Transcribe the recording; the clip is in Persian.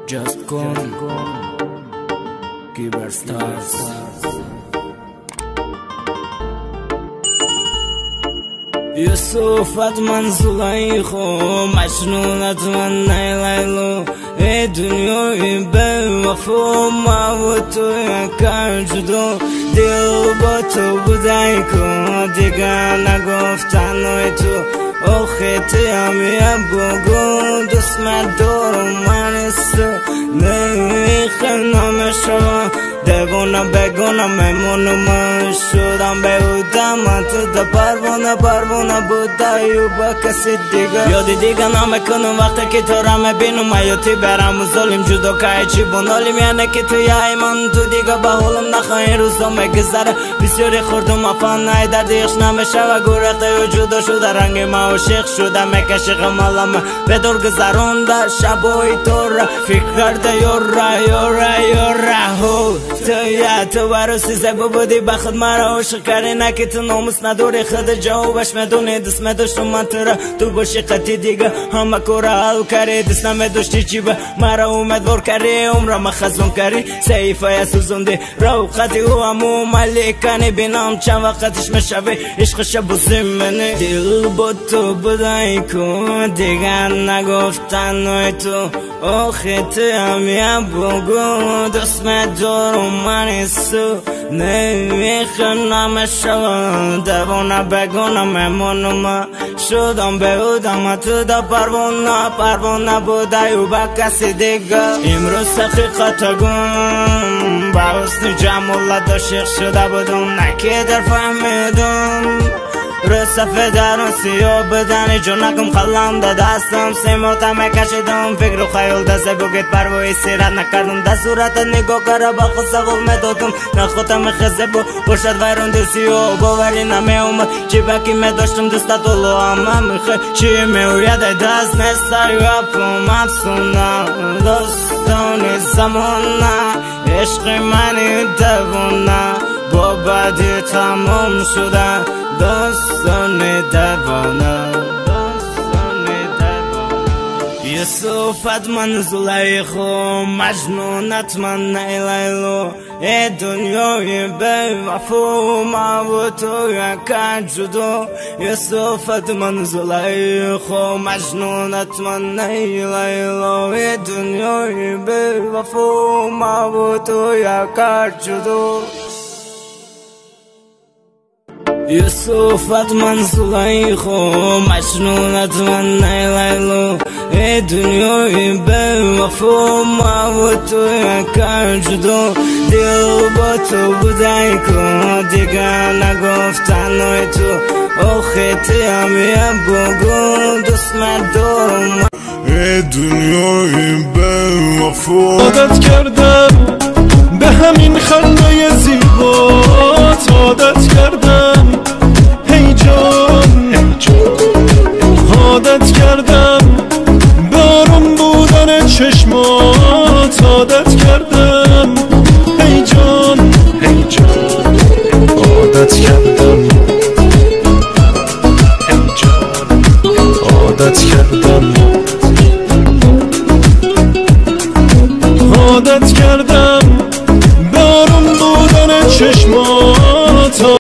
Just Con Cyberstars. یوسفت من زلیخو مجنونت من نیلیلو ای دنیای به وفا ما و تو یکر جدا دل با تو بودی که دیگر نگفتن ای تو آخه تیم بگو دوست من دارم من استو نمیخنم شما دیوانه بگونه میمونم شدم بودم تو دا پروانه بودی و با کسی دیگه یادی دیگه نمیکنم وقتی که تو را میبینم حیاتی برم و ظالم جدا که چی بنالیم یعنی که توی ایمان تو دیگه به حالم نخواهی روزا میگذره بسیاری خوردم افان نای دردیش نمیشه و گرخته و جدا شده رنگ ما عاشق شده میکشی غمالم بدور گذرونده شبای تو را فکر کرده یورا هو تو برو سیزه بودی بخود مرا عاشق کردی نه که تو ناموس نداری خود جوابش میدونی دست میداشتم من تو را تو باشی قطعی دیگه همه کورا حل کردی دست نمیداشتی چی به مرا امیدوار کردی عمرم خزون کردی صحیفه سوزوندی روقتی او همو ملیکنی بینم چند وقتش میشوی عشقش بزیم منی دل با تو بودی که دیگر نگفتن ای تو آخه تو همیم بگو دست میدارم من استو نمیخنم شوم دیوانه بگونه میمونم شدم بودم تو دا پروانه بودی و با کسی دیگه امروز حقیقت گم با حسن جمالت عاشق شده بودم نکی در فهمیدم رو صفحه درون سیاه بدنی جونکم خلم دا دستم سیموتا میکشیدم فکر و خیال دسته بگید پروی سیرت نکردم در صورت نگاه کرده با خود سوال میدادم نخوتم خزه باشد ویرون دل سیاه باوری نمی اومد چی بکی میداشتم دسته طولو همه میخواه چی میوید دست نسته یپم افسونه دوستانی زمانه عشق منی دوونه با بدی تمام شده دوستان دیوانه یوسفت من زلیخو مجنونت من نیلیلو ای دنیای به وفا ما و تو یکر جدا یوسفت من زلیخو مجنونت من نیلیلو ای دنیای به وفا ما و تو یکر جدا یوسفت من زلیخو مجنونت من نیلیلو ای دنیای به وفا ما و تو یکر جدا دل با تو بودی که دیگر نگفتن ای تو آخه تیم بگو دوست من دارم ای دنیای به وفا عادت کردم به همین خنده